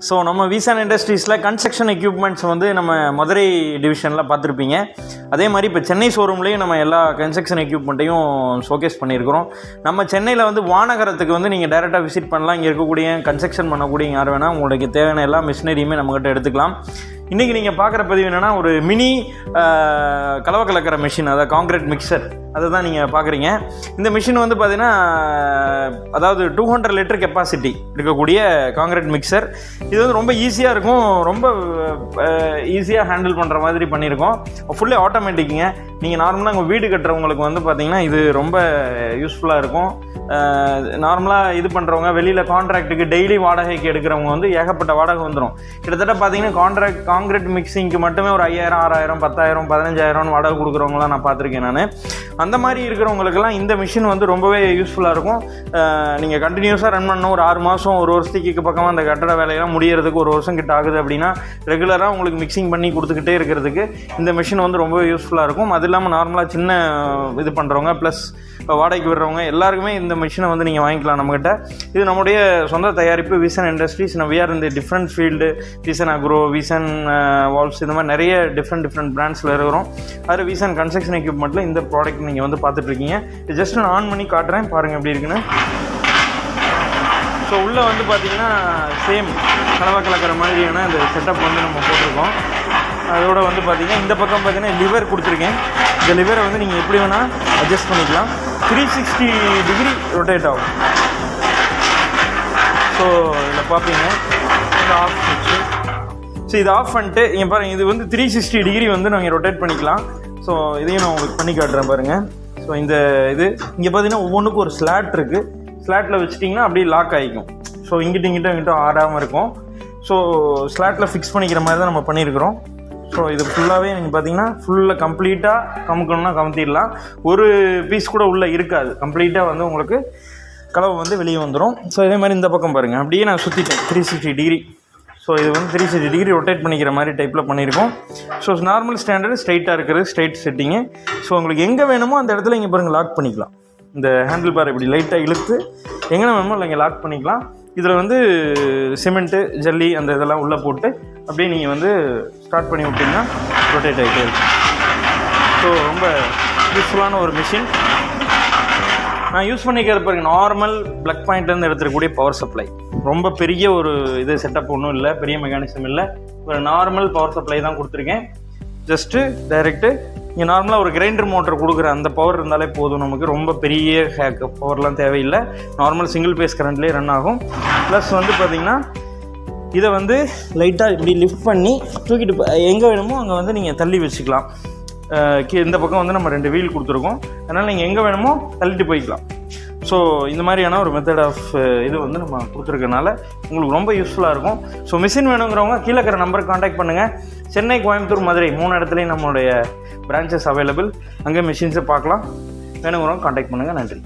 So நம்ம விசான் இண்டஸ்ட்ரீஸில் construction equipments வந்து நம்ம மதுரை டிவிஷனில் பார்த்துருப்பீங்க. அதே மாதிரி இப்போ சென்னை ஷோரூம்லேயும் நம்ம எல்லா கன்ஸ்ட்ரக்ஷன் எக்யூப்மெண்ட்டையும் ஷோகேஸ் பண்ணியிருக்கிறோம். நம்ம சென்னையில் வந்து வானகரத்துக்கு வந்து நீங்கள் டைரெக்டாக விசிட் பண்ணலாம். இங்கே இருக்கக்கூடிய கன்ஸ்ட்ரக்ஷன் பண்ணக்கூடிய யார் வேணால் உங்களுக்கு தேவையான எல்லா மிஷினரியுமே நம்மகிட்ட எடுத்துக்கலாம். இன்றைக்கி நீங்கள் பார்க்குற பதிவு என்னென்னா ஒரு மினி கலவை கலக்கிற மிஷின், அதாவது காங்கிரீட் மிக்சர், அதை தான் நீங்கள் பார்க்குறீங்க. இந்த மிஷின் வந்து பார்த்திங்கன்னா அதாவது 200 லிட்டர் கெப்பாசிட்டி இருக்கக்கூடிய காங்கிரீட் மிக்சர். இது வந்து ரொம்ப ஈஸியாக இருக்கும், ரொம்ப ஈஸியாக ஹேண்டில் பண்ணுற மாதிரி பண்ணியிருக்கோம். ஃபுல்லி ஆட்டோமேட்டிக்குங்க. நீங்கள் நார்மலாக உங்கள் வீடு கட்டுறவங்களுக்கு வந்து பார்த்திங்கன்னா இது ரொம்ப யூஸ்ஃபுல்லாக இருக்கும். நார்மலாக இது பண்ணுறவங்க, வெளியில் கான்ட்ராக்ட்டுக்கு டெய்லி வாடகைக்கு எடுக்கிறவங்க வந்து ஏகப்பட்ட வாடகை வந்துடும். கிட்டத்தட்ட பார்த்திங்கன்னா காங்கிரீட் மிக்சிங்க்கு மட்டுமே ஒரு 5000, 6000, 10,000, 15,000 வாடகை கொடுக்குறவங்களாம் நான் பார்த்துருக்கேன் நான். அந்த மாதிரி இருக்கிறவங்களுக்கெல்லாம் இந்த மிஷின் வந்து ரொம்பவே யூஸ்ஃபுல்லாக இருக்கும். நீங்கள் கண்டினியூஸாக ரன் பண்ணணும். ஒரு 6 மாதம், ஒரு வருஷத்துக்கு பக்கமாக அந்த கட்டட வேலையெல்லாம் முடியறதுக்கு 1 வருஷம் கிட்ட ஆகுது அப்படின்னா ரெகுலராக உங்களுக்கு மிக்சிங் பண்ணி கொடுத்துக்கிட்டே இருக்கிறதுக்கு இந்த மிஷின் வந்து ரொம்பவே யூஸ்ஃபுல்லாக இருக்கும். அது இல்லாமல் நார்மலாக சின்ன இது பண்ணுறவங்க ப்ளஸ் வாடகைக்கு விடுறவங்க எல்லாருக்குமே இந்த மிஷினை வந்து நீங்கள் வாங்கிக்கலாம் நம்மகிட்ட. இது நம்முடைய சொந்த தயாரிப்பு விசன் இண்டஸ்ட்ரீஸ். வி ஆர் இந்த different field, Vision Agro, Vision Walls, இந்த மாதிரி நிறைய டிஃப்ரெண்ட் பிராண்ட்ஸில் இருக்கிறோம். அது விசன் கன்ஸ்ட்ரக்ஷன் எக்யூப்மெண்ட்டில் இந்த ப்ராடக்ட் நீங்கள் வந்து பார்த்துட்ருக்கீங்க. இது ஜஸ்ட் நான் ஆன் பண்ணி காட்டுறேன், பாருங்கள் எப்படி இருக்குன்னு. ஸோ உள்ளே வந்து பார்த்திங்கன்னா சேம் கலவை கலக்கிற மாதிரியான இந்த செட்டப் வந்து நம்ம போட்டிருக்கோம். அதோட வந்து பார்த்திங்கன்னா இந்த பக்கம் பார்த்திங்கன்னா லிவர் கொடுத்துருக்கேன். இந்த லிவரை வந்து நீங்கள் எப்படி வேணால் அட்ஜஸ்ட் பண்ணிக்கலாம். 360 டிகிரி ரொட்டேட் ஆகும். ஸோ இதில் பார்ப்பீங்க இந்த ஆஃப் ஸ்விட்ச்சு. ஸோ இது ஆஃப் பண்ணிட்டு இங்கே பாருங்கள், இது வந்து 360 டிகிரி வந்து நாங்கள் ரொட்டேட் பண்ணிக்கலாம். ஸோ இதையும் நான் உங்களுக்கு பண்ணி காட்டுறேன் பாருங்கள். ஸோ இந்த இது இங்கே பார்த்தீங்கன்னா ஒவ்வொன்றுக்கும் ஒரு ஸ்லாட் இருக்குது. ஸ்லாட்டில் வச்சிட்டிங்கன்னா அப்படியே லாக் ஆகிக்கும். ஸோ இங்கிட்டும் ஆடாமல் இருக்கும். ஸோ ஸ்லாட்டில் ஃபிக்ஸ் பண்ணிக்கிற மாதிரி தான் நம்ம பண்ணியிருக்கிறோம். ஸோ இது ஃபுல்லாகவே நீங்கள் பார்த்தீங்கன்னா ஃபுல்லாக கம்ப்ளீட்டாக கமுக்கணும்னா கமுத்திடலாம். ஒரு பீஸ் கூட உள்ளே இருக்காது. கம்ப்ளீட்டாக வந்து உங்களுக்கு கலவை வந்து வெளியே வந்துடும். ஸோ இதே மாதிரி இந்த பக்கம் பாருங்கள், அப்படியே நான் சுற்றிட்டேன் 360 டிகிரி. ஸோ இது வந்து 360 டிகிரி ரொட்டேட் பண்ணிக்கிற மாதிரி டைப்பில் பண்ணியிருக்கோம். ஸோ நார்மல் ஸ்டாண்டர்டு ஸ்ட்ரைட்டாக இருக்கிறது ஸ்ட்ரைட் செட்டிங்கு. ஸோ உங்களுக்கு எங்கே வேணுமோ அந்த இடத்துல இங்கே பாருங்கள் லாக் பண்ணிக்கலாம். இந்த ஹேண்டில் பார் இப்படி லைட்டாக இழுத்து எங்கே வேணுமோ இல்லை இங்கே லாக் பண்ணிக்கலாம். இதில் வந்து சிமெண்ட்டு, ஜல்லி அந்த இதெல்லாம் உள்ளே போட்டு அப்படியே நீங்கள் வந்து ஸ்டார்ட் பண்ணி விட்டிங்கன்னா ரொட்டேட் ஆகிட்டே இருக்கும். ஸோ ரொம்ப யூஸ்ஃபுல்லான ஒரு மிஷின். நான் யூஸ் பண்ணிக்கிறது பாருங்கள், நார்மல் ப்ளக் பாயிண்ட்லேருந்து எடுத்துக்கூடிய பவர் சப்ளை. ரொம்ப பெரிய ஒரு இது செட்டப் ஒன்றும் இல்லை, பெரிய மெக்கானிசம் இல்லை. ஒரு நார்மல் பவர் சப்ளை தான் கொடுத்துருக்கேன். ஜஸ்ட்டு டைரெக்டு இங்கே நார்மலாக ஒரு கிரைண்டர் மோட்டர் கொடுக்குற அந்த பவர் இருந்தாலே போதும் நமக்கு. ரொம்ப பெரிய பவர்லாம் தேவையில்லை. நார்மல் சிங்கிள் பேஸ் கரண்ட்லேயே ரன் ஆகும். ப்ளஸ் வந்து பார்த்திங்கன்னா இதை வந்து லைட்டாக இப்படி லிஃப்ட் பண்ணி தூக்கிட்டு எங்கே வேணுமோ அங்கே வந்து நீங்கள் தள்ளி வச்சுக்கலாம். இந்த பக்கம் வந்து நம்ம 2 வீல் கொடுத்துருக்கோம். அதனால் நீங்கள் எங்கே வேணுமோ தள்ளிட்டு போய்க்கலாம். ஸோ இந்த மாதிரியான ஒரு மெத்தட் ஆஃப் இது வந்து நம்ம கொடுத்துருக்கனால உங்களுக்கு ரொம்ப யூஸ்ஃபுல்லாக இருக்கும். ஸோ மிஷின் வேணுங்கிறவங்க கீழே இருக்கிற நம்பருக்கு காண்டாக்ட் பண்ணுங்கள். சென்னை, கோயம்புத்தூர், மதுரை 3 இடத்துலையும் நம்மளுடைய பிரான்ச்சஸ் அவைலபிள். அங்கே மிஷின்ஸை பார்க்கலாம். வேணுங்கிறவங்க காண்டாக்ட் பண்ணுங்கள். நன்றி.